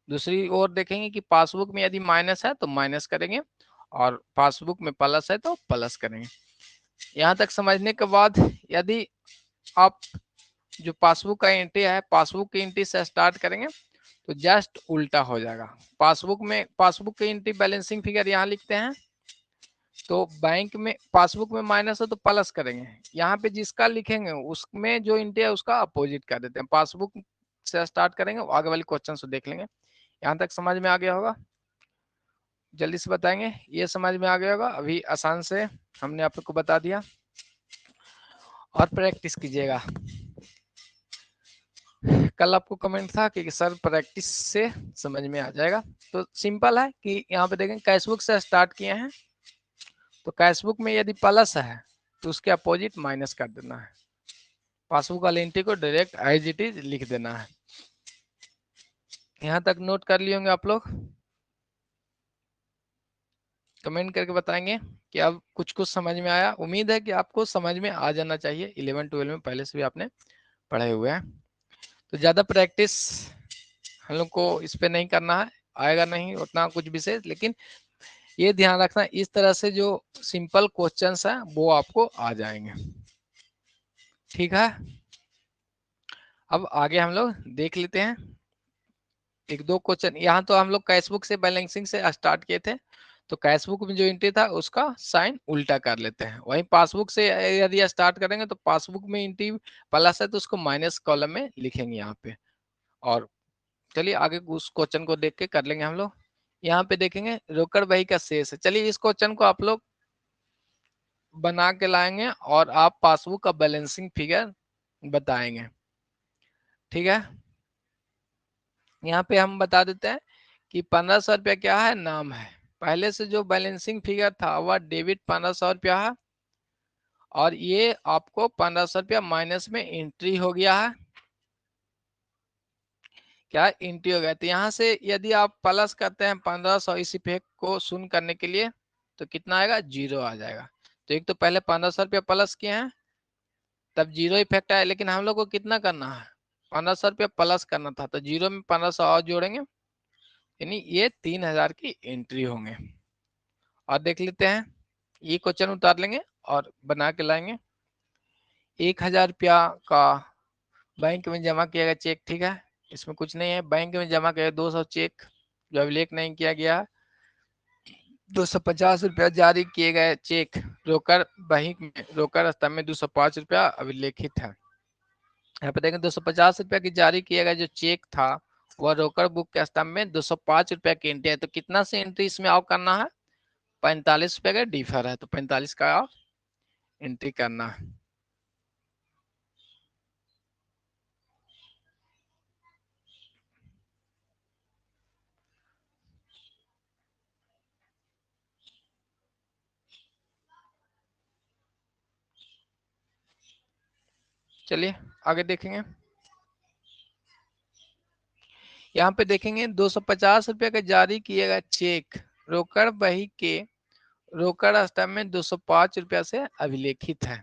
दूसरी ओर देखेंगे कि पासबुक में यदि माइनस है तो माइनस करेंगे और पासबुक में प्लस है तो प्लस करेंगे। यहाँ तक समझने के बाद यदि आप जो पासबुक का एंट्री है, पासबुक की एंट्री से स्टार्ट करेंगे तो जस्ट उल्टा हो जाएगा। पासबुक में, पासबुक की एंट्री बैलेंसिंग फिगर यहाँ लिखते हैं, तो बैंक में पासबुक में माइनस है तो प्लस करेंगे। यहाँ पे जिसका लिखेंगे उसमें जो एंट्री है उसका अपोजिट कर देते हैं। पासबुक से स्टार्ट करेंगे, आगे वाले क्वेश्चन से देख लेंगे। यहाँ तक समझ में आ गया होगा? जल्दी से बताएंगे, ये समझ में आ गया होगा? अभी आसान से हमने आपको बता दिया, और प्रैक्टिस कीजिएगा। कल आपको कमेंट था कि सर प्रैक्टिस से समझ में आ जाएगा, तो सिंपल है कि यहाँ पे देखें कैशबुक से स्टार्ट किए हैं, तो कैशबुक में यदि प्लस है तो उसके अपोजिट माइनस कर देना है, पासबुक वाली एंट्री को डायरेक्ट एज इट इज लिख देना है। यहाँ तक नोट कर लिए होंगे आप लोग? कमेंट करके बताएंगे कि अब कुछ कुछ समझ में आया। उम्मीद है कि आपको समझ में आ जाना चाहिए, 11-12 में पहले से भी आपने पढ़े हुए हैं। तो ज़्यादा प्रैक्टिस हम लोग को इस पे नहीं करना है, आएगा नहीं उतना कुछ विशेष, लेकिन ये ध्यान रखना इस तरह से जो सिंपल क्वेश्चंस हैं वो आपको आ जाएंगे। ठीक है, अब आगे हम लोग देख लेते हैं एक दो क्वेश्चन। यहाँ तो हम लोग कैशबुक से बैलेंसिंग से स्टार्ट किए थे, तो कैशबुक में जो एंट्री था उसका साइन उल्टा कर लेते हैं। वहीं पासबुक से यदि स्टार्ट करेंगे तो पासबुक में एंट्री प्लस है तो उसको माइनस कॉलम में लिखेंगे यहाँ पे। और चलिए आगे उस क्वेश्चन को देख के कर लेंगे हम लोग। यहाँ पे देखेंगे रोकड़ बही का शेष है। चलिए इस क्वेश्चन को आप लोग बना के लाएंगे और आप पासबुक का बैलेंसिंग फिगर बताएंगे। ठीक है, यहाँ पे हम बता देते हैं कि 1500 रुपया क्या है, नाम है। पहले से जो बैलेंसिंग फिगर था वह डेबिट 1500 रुपया है, और ये आपको 1500 रुपया माइनस में एंट्री हो गया है। क्या एंट्री हो गया, तो यहाँ से यदि आप प्लस करते हैं 1500 इस इफेक्ट को शून्य करने के लिए, तो कितना आएगा, 0 आ जाएगा। तो एक तो पहले 1500 रुपया प्लस किए हैं तब 0 इफेक्ट आया, लेकिन हम लोग को कितना करना है, 1500 रुपया प्लस करना था, तो 0 में 1500 और जोड़ेंगे, यानी ये 3000 की एंट्री होंगे। और देख लेते हैं, ये क्वेश्चन उतार लेंगे और बना के लाएंगे। 1000 रुपया का बैंक में जमा किया गया चेक, ठीक है, इसमें कुछ नहीं है। बैंक में जमा किया 200 चेक जो अभिलेख नहीं किया गया। 250 रुपया जारी किए गए चेक रोकड़ बही में, रोकड़ स्तंभ में 205 रुपया अभिलेखित है। यहाँ पे देखें 250 रुपया की जारी किया गया जो चेक था वह रोकड़ बुक के स्तंभ में 205 रुपया की एंट्री है। तो कितना से एंट्री इसमें आप करना है, 45 रुपया का डिफर है, तो 45 का आप एंट्री करना है। चलिए आगे देखेंगे। यहाँ पे देखेंगे 250 रुपया का जारी किया गया चेक रोकड़ बही के रोकड़ स्तंभ में 205 रुपया से अभिलेखित है।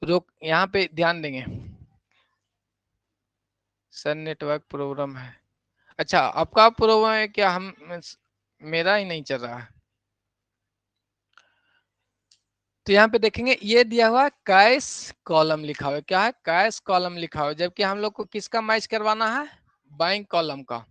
यहाँ पे ध्यान देंगे, सर नेटवर्क प्रॉब्लम है। अच्छा, आपका प्रॉब्लम है क्या, हम मेरा ही नहीं चल रहा है। तो यहाँ पे देखेंगे ये दिया हुआ कैश कॉलम लिखा हुआ है, क्या है, कैश कॉलम लिखा हुआ है, जबकि हम लोग को किसका मैच करवाना है, बैंक कॉलम का।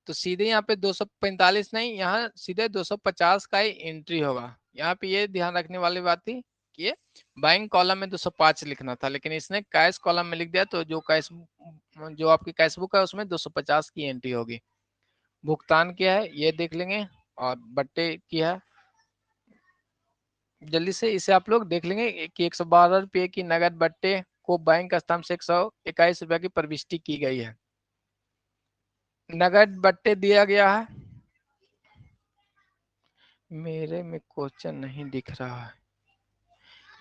तो सीधे यहाँ पे 245 नहीं, यहाँ सीधे 250 का ही एंट्री होगा। यहाँ पे ये ध्यान रखने वाली बात थी कि ये बैंक कॉलम में 205 लिखना था, लेकिन इसने कैश कॉलम में लिख दिया, तो जो आपकी कैश बुक है उसमें 250 की एंट्री होगी। भुगतान किया है ये देख लेंगे, और बट्टे किया है, जल्दी से इसे आप लोग देख लेंगे कि 112 रुपये की नगद बट्टे को बैंक स्तंभ से 121 रुपया की प्रविष्टि की गई है। नगद बट्टे दिया गया है, मेरे में क्वेश्चन नहीं दिख रहा है,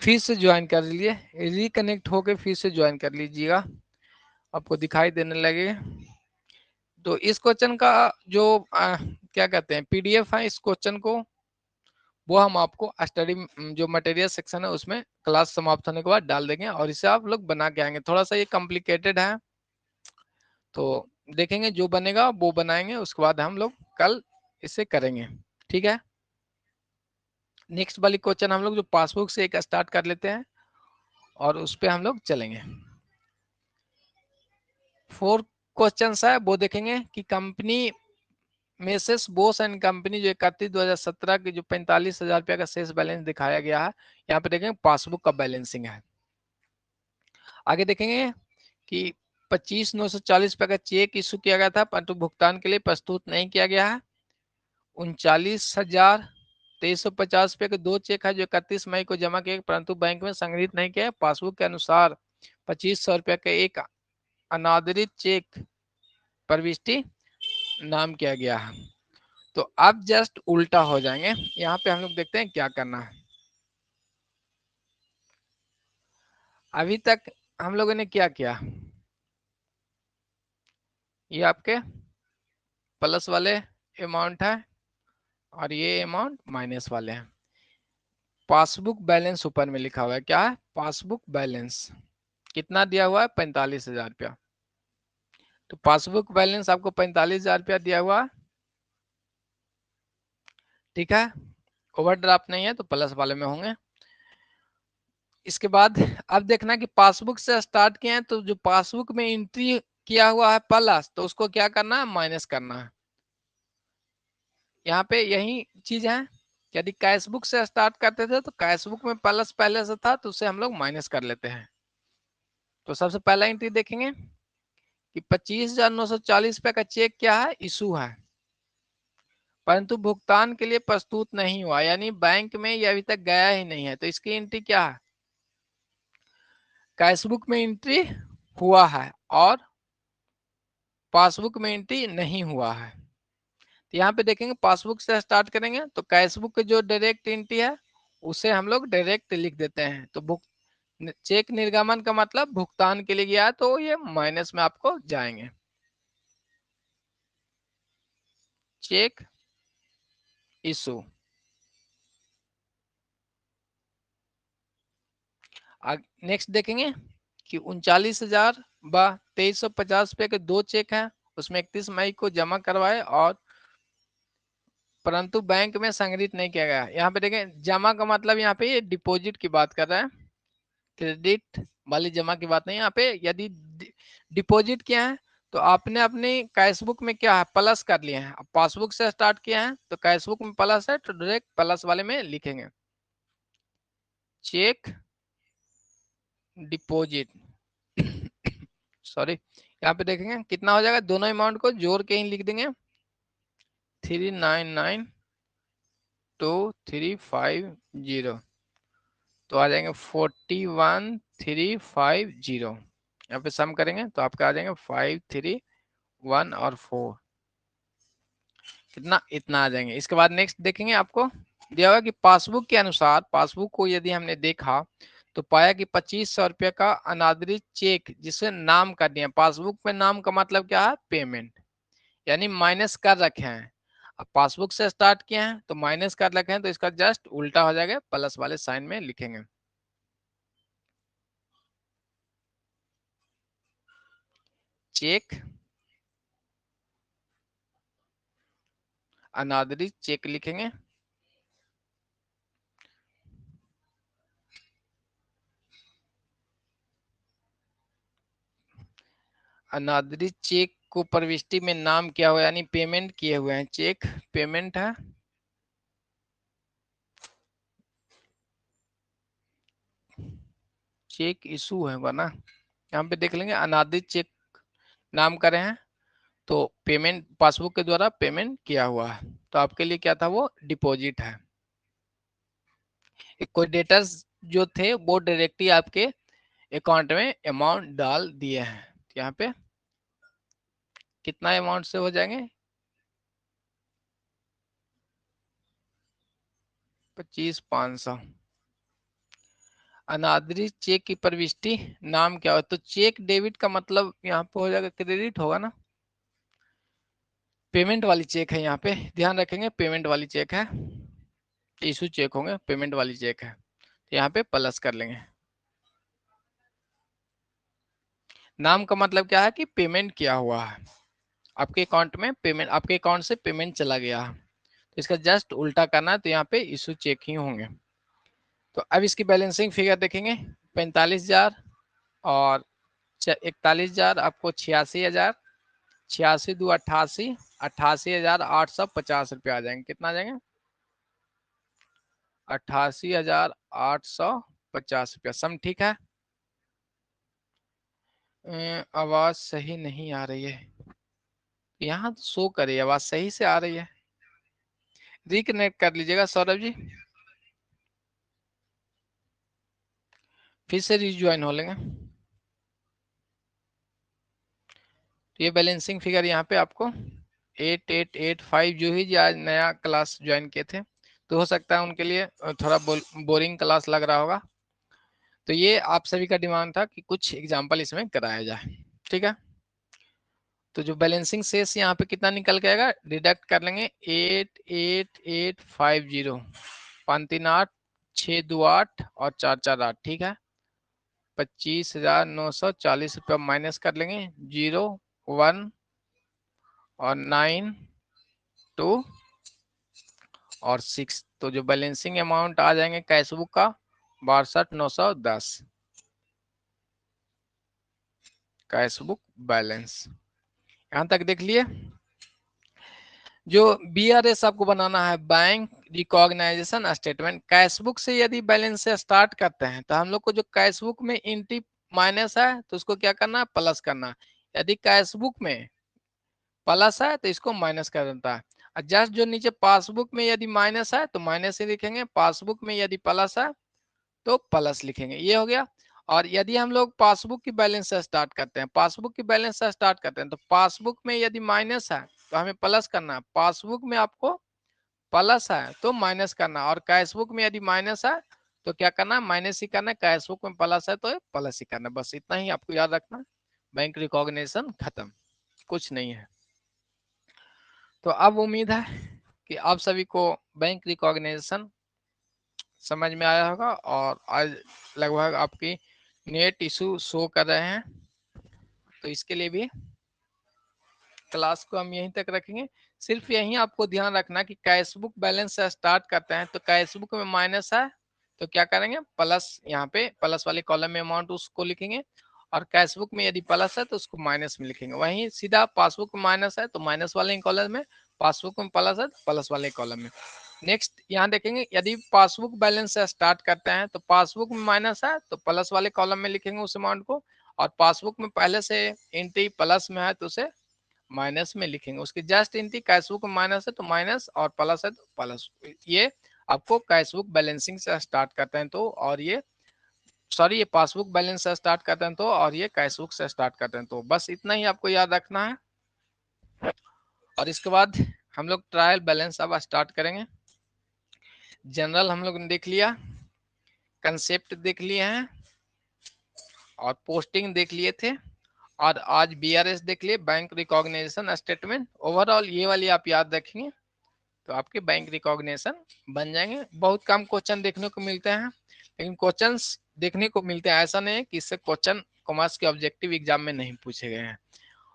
फिर से ज्वाइन कर लीजिए, रिकनेक्ट होके फिर से ज्वाइन कर लीजिएगा, आपको दिखाई देने लगे। तो इस क्वेश्चन का जो क्या कहते हैं पीडीएफ है इस क्वेश्चन को, वो हम आपको स्टडी जो मटेरियल सेक्शन है उसमें क्लास समाप्त होने के बाद डाल देंगे, और इसे आप लोग बना के आएंगे। थोड़ा सा ये कॉम्प्लिकेटेड है, तो देखेंगे जो बनेगा वो बनाएंगे, उसके बाद हम लोग कल इसे करेंगे। ठीक है, नेक्स्ट वाली क्वेश्चन हम लोग जो पासबुक से एक स्टार्ट कर लेते हैं और उस पर हम लोग चलेंगे। 4 क्वेश्चन है वो देखेंगे कि company Messrs Bose and company जो 31/2017 की जो 45,000 रुपया का शेष बैलेंस दिखाया गया है, यहाँ पे देखेंगे पासबुक का बैलेंसिंग है। आगे देखेंगे कि 25,940 रुपए का चेक इशू किया गया था परंतु भुगतान के लिए प्रस्तुत नहीं किया गया है। 39,2350 रुपए के 2 चेक है जो 31 मई को जमा किए परंतु बैंक में संग्रहित नहीं किया। पासबुक के अनुसार 2500 रुपए का एक अनादरित चेक प्रविष्टि नाम किया गया है। तो अब जस्ट उल्टा हो जाएंगे। यहाँ पे हम लोग देखते हैं क्या करना है। अभी तक हम लोगों ने क्या किया, ये आपके प्लस वाले अमाउंट है और ये अमाउंट माइनस वाले हैं। पासबुक बैलेंस ऊपर में लिखा हुआ है, क्या है, पासबुक बैलेंस कितना दिया हुआ है, 45,000 रुपया। तो पासबुक बैलेंस आपको 45,000 रुपया दिया हुआ, ठीक है। ओवरड्राफ्ट नहीं है तो प्लस वाले में होंगे। इसके बाद अब देखना कि पासबुक से स्टार्ट किए हैं तो जो पासबुक में एंट्री किया हुआ है प्लस, तो उसको क्या करना है, माइनस करना है। यहाँ पे यही चीज है, यदि कैशबुक से स्टार्ट करते थे तो कैशबुक में प्लस पहले से था तो उसे हम लोग माइनस कर लेते हैं। तो सबसे पहला एंट्री देखेंगे कि 25,940 रुपए का चेक क्या है, इशू है परंतु भुगतान के लिए प्रस्तुत नहीं हुआ, यानी बैंक में ये अभी तक गया ही नहीं है। तो इसकी एंट्री क्या है, कैशबुक में एंट्री हुआ है और पासबुक में एंट्री नहीं हुआ है। तो यहाँ पे देखेंगे पासबुक से स्टार्ट करेंगे तो कैशबुक की जो डायरेक्ट एंट्री है उसे हम लोग डायरेक्ट लिख देते हैं। तो चेक निर्गमन का मतलब भुगतान के लिए गया तो ये माइनस में आपको जाएंगे। चेक इशू, नेक्स्ट देखेंगे कि 39,000 व 2350 रुपए के 2 चेक हैं, उसमें 31 मई को जमा करवाए और परंतु बैंक में संग्रहित नहीं किया गया। यहाँ पे देखें जमा का मतलब यहाँ पे ये डिपॉजिट की बात कर रहा है, क्रेडिट वाली जमा की बात नहीं। यहाँ पे यदि डिपॉजिट किया है तो आपने अपनी कैशबुक में क्या है, प्लस कर लिए हैं। पासबुक से स्टार्ट किया है तो कैशबुक में प्लस है तो डायरेक्ट प्लस वाले में लिखेंगे चेक डिपॉजिट। सॉरी, यहाँ पे देखेंगे कितना हो जाएगा, दोनों अमाउंट को जोड़ के ही लिख देंगे 399,2350, तो आ जाएंगे 41,350। यहाँ पे सम करेंगे तो आपका आ जाएंगे 531 और 4, कितना, इतना आ जाएंगे। इसके बाद नेक्स्ट देखेंगे, आपको दिया हुआ कि पासबुक के अनुसार, पासबुक को यदि हमने देखा तो पाया कि 2500 रुपये का अनादरित चेक जिसे नाम कर दिया, पासबुक में नाम का मतलब क्या है, पेमेंट, यानी माइनस कर रखे हैं। अब पासबुक से स्टार्ट किए हैं तो माइनस कर रखे हैं तो इसका जस्ट उल्टा हो जाएगा, प्लस वाले साइन में लिखेंगे चेक अनादरित चेक लिखेंगे। अनादरित चेक को प्रविष्टि में नाम क्या हुआ, यानी पेमेंट किए हुए हैं, चेक पेमेंट है। चेक इशू है ना, यहाँ पे देख लेंगे अनादरित चेक नाम करे हैं तो पेमेंट पासबुक के द्वारा पेमेंट किया हुआ है, तो आपके लिए क्या था, वो डिपॉजिट है। कोई डेटर्स जो थे वो डायरेक्टली आपके अकाउंट में अमाउंट डाल दिए हैं। तो यहाँ पे कितना अमाउंट से हो जाएंगे, 25,500। अनादरित चेक की प्रविष्टि नाम क्या हो, तो चेक डेबिट का मतलब यहाँ पे हो जाएगा क्रेडिट होगा ना, पेमेंट वाली चेक है। यहाँ पे ध्यान रखेंगे पेमेंट वाली चेक है, इशू चेक होंगे, पेमेंट वाली चेक है, तो यहाँ पे प्लस कर लेंगे। नाम का मतलब क्या है कि पेमेंट किया हुआ है, आपके अकाउंट में पेमेंट, आपके अकाउंट से पेमेंट चला गया है, तो इसका जस्ट उल्टा करना है, तो यहाँ पे इशू चेक ही होंगे। तो अब इसकी बैलेंसिंग फिगर देखेंगे, 45,000 और 41,000, आपको 86,000, 86 दो 88, 88,850 रुपया आ जाएंगे। कितना आ जाएंगे, 88,850 रुपया। सम ठीक है। आवाज सही नहीं आ रही है, यहाँ तो शो करे आवाज सही से आ रही है। रिकनेक्ट कर लीजिएगा सौरभ जी, फिर से रिज्वाइन हो लेंगे। तो ये बैलेंसिंग फिगर यहाँ पे आपको 8885 जो ही आज नया क्लास ज्वाइन किए थे, तो हो सकता है उनके लिए थोड़ा बोरिंग क्लास लग रहा होगा। तो ये आप सभी का डिमांड था कि कुछ एग्जाम्पल इसमें कराया जाए, ठीक है। तो जो बैलेंसिंग शेष यहाँ पे कितना निकल के आएगा, डिडक्ट कर लेंगे 88850, 538, 628 और 448, ठीक है। 25,940 रुपया माइनस कर लेंगे, 0, 1 और 9, 2 और 6। तो जो बैलेंसिंग अमाउंट आ जाएंगे कैश बुक का 62,910 कैश बुक बैलेंस। यहां तक देख लिए। जो बीआरएस आपको बनाना है, bank recognization statement, cash book से यदि बैलेंस से स्टार्ट करते हैं तो हम लोग को जो कैश बुक में एंट्री माइनस है तो उसको क्या करना है, प्लस करना। यदि कैश बुक में प्लस है तो इसको माइनस कर देता है। और जस्ट जो नीचे पासबुक में यदि माइनस है तो माइनस ही लिखेंगे, पासबुक में यदि प्लस है तो प्लस लिखेंगे, ये हो गया। और यदि हम लोग पासबुक की बैलेंस से स्टार्ट करते हैं, पासबुक की बैलेंस से स्टार्ट करते हैं तो पासबुक में यदि माइनस है तो हमें प्लस करना है, पासबुक में आपको प्लस है तो माइनस करना, और कैश बुक में यदि माइनस है तो क्या करना है, माइनस ही करना है, कैश बुक में प्लस है तो प्लस ही करना है। बस इतना ही आपको याद रखना। बैंक रिकॉग्निशन खत्म, कुछ नहीं है। तो अब उम्मीद है कि आप सभी को बैंक रिकॉग्निशन समझ में आया होगा, और आज लगभग आपकी नेट इशू शो कर रहे हैं, तो इसके लिए भी क्लास को हम यहीं तक रखेंगे। सिर्फ यही आपको ध्यान रखना कि कैश बुक बैलेंस से स्टार्ट करते हैं तो कैश बुक में माइनस है तो क्या करेंगे, प्लस, यहाँ पे प्लस वाले कॉलम में अमाउंट उसको लिखेंगे, और कैश बुक में यदि प्लस है तो उसको माइनस में लिखेंगे। वहीं सीधा पासबुक में माइनस है तो माइनस वाले कॉलम में, पासबुक में प्लस है तो प्लस वाले कॉलम में। नेक्स्ट यहाँ देखेंगे, यदि पासबुक बैलेंस से स्टार्ट करते हैं तो पासबुक में माइनस है तो प्लस वाले कॉलम में लिखेंगे उस अमाउंट को, और पासबुक में पहले से एंट्री प्लस में है तो उसे माइनस में लिखेंगे। उसकी जस्ट एंट्री कैश बुक में माइनस है तो माइनस, और प्लस है तो प्लस। ये आपको कैश बुक बैलेंसिंग से स्टार्ट करते हैं तो, और ये सॉरी, ये पासबुक बैलेंस से स्टार्ट करते हैं तो, और ये कैश बुक से स्टार्ट करते हैं तो, बस इतना ही आपको याद रखना है। और इसके बाद हम लोग ट्रायल बैलेंस अब स्टार्ट करेंगे। जनरल हम लोग ने देख लिया, कंसेप्ट देख लिए हैं, और पोस्टिंग देख लिए थे, और आज बीआरएस देख लिए, बैंक रिकॉग्निशन स्टेटमेंट। ओवरऑल ये वाली आप याद रखेंगे तो आपके बैंक रिकॉग्निशन बन जाएंगे। बहुत कम क्वेश्चन देखने को मिलते हैं, लेकिन क्वेश्चंस देखने को मिलते हैं, ऐसा नहीं है कि इससे क्वेश्चन कॉमर्स के ऑब्जेक्टिव एग्जाम में नहीं पूछे गए हैं।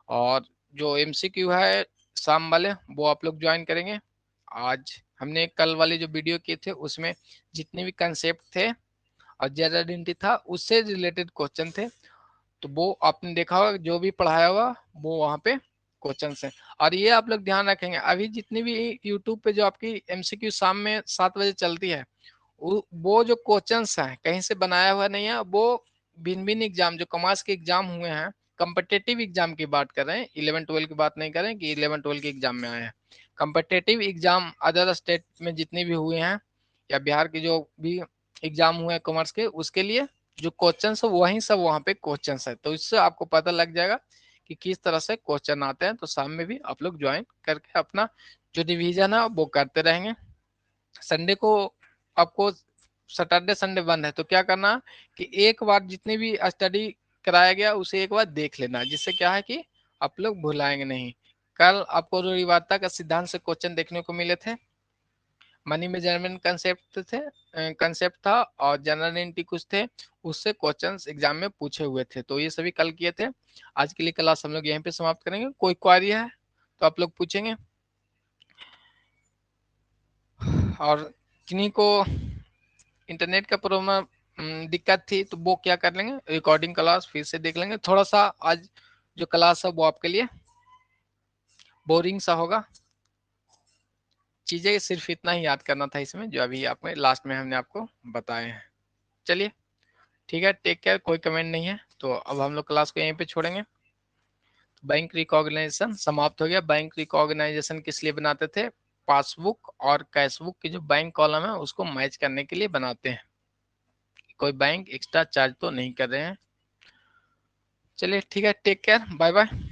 और जो एमसीक्यू है शाम वाले वो आप लोग ज्वाइन करेंगे। आज हमने कल वाले जो वीडियो किए थे उसमें जितने भी कंसेप्ट थे और जनरल आइडेंटिटी था उससे रिलेटेड क्वेश्चन थे, तो वो आपने देखा होगा, जो भी पढ़ाया होगा वो वहाँ पे क्वेश्चन है। और ये आप लोग ध्यान रखेंगे, अभी जितनी भी यूट्यूब पे जो आपकी एमसीक्यू शाम में 7 बजे चलती है, वो जो क्वेश्चंस हैं कहीं से बनाया हुआ नहीं है, वो भिन्न भिन्न एग्जाम जो कॉमर्स के एग्जाम हुए हैं, कम्पिटेटिव एग्जाम की बात कर रहे हैं, 11-12 की बात नहीं कर रहे हैं कि 11-12 के एग्जाम में आए हैं। कम्पिटेटिव एग्जाम अदर स्टेट में जितने भी हुए हैं या बिहार के जो भी एग्जाम हुए हैं कॉमर्स के, उसके लिए जो क्वेश्चन है वही सब वहाँ पे क्वेश्चन है, तो इससे आपको पता लग जाएगा कि किस तरह से क्वेश्चन आते हैं। तो शाम में भी आप लोग ज्वाइन करके अपना जो रिवीजन है वो करते रहेंगे। संडे को आपको, सैटरडे संडे बंद है तो क्या करना कि एक बार जितनी भी स्टडी कराया गया उसे एक बार देख लेना, जिससे क्या है कि आप लोग भुलाएंगे नहीं। कल आपको रूढ़िवादिता का सिद्धांत से क्वेश्चन देखने को मिले थे, मनी मेजरमेंट कंसेप्ट था, और जनरल एंट्री कुछ थे, उससे क्वेश्चंस एग्जाम में पूछे हुए थे, तो ये सभी कल किए थे। आज के लिए क्लास हम लोग यहीं पे समाप्त करेंगे। कोई क्वारी है तो आप लोग पूछेंगे, और किन्हीं को इंटरनेट का प्रॉब्लम दिक्कत थी तो वो क्या कर लेंगे, रिकॉर्डिंग क्लास फिर से देख लेंगे। थोड़ा सा आज जो क्लास है वो आपके लिए बोरिंग सा होगा, चीजें सिर्फ इतना ही याद करना था इसमें जो अभी आपने लास्ट में हमने आपको बताए हैं। चलिए ठीक है, टेक केयर, कोई कमेंट नहीं है तो तो अब हम लोग क्लास को यहीं पे छोड़ेंगे। बैंक रिकॉग्नाइजेशन समाप्त हो गया। बैंक रिकॉग्नाइजेशन किस लिए बनाते थे? पासबुक और कैशबुक की जो बैंक कॉलम है उसको मैच करने के लिए बनाते हैं। कोई बैंक एक्स्ट्रा चार्ज तो नहीं कर रहे हैं। चलिए ठीक है, टेक केयर, बाय बाय।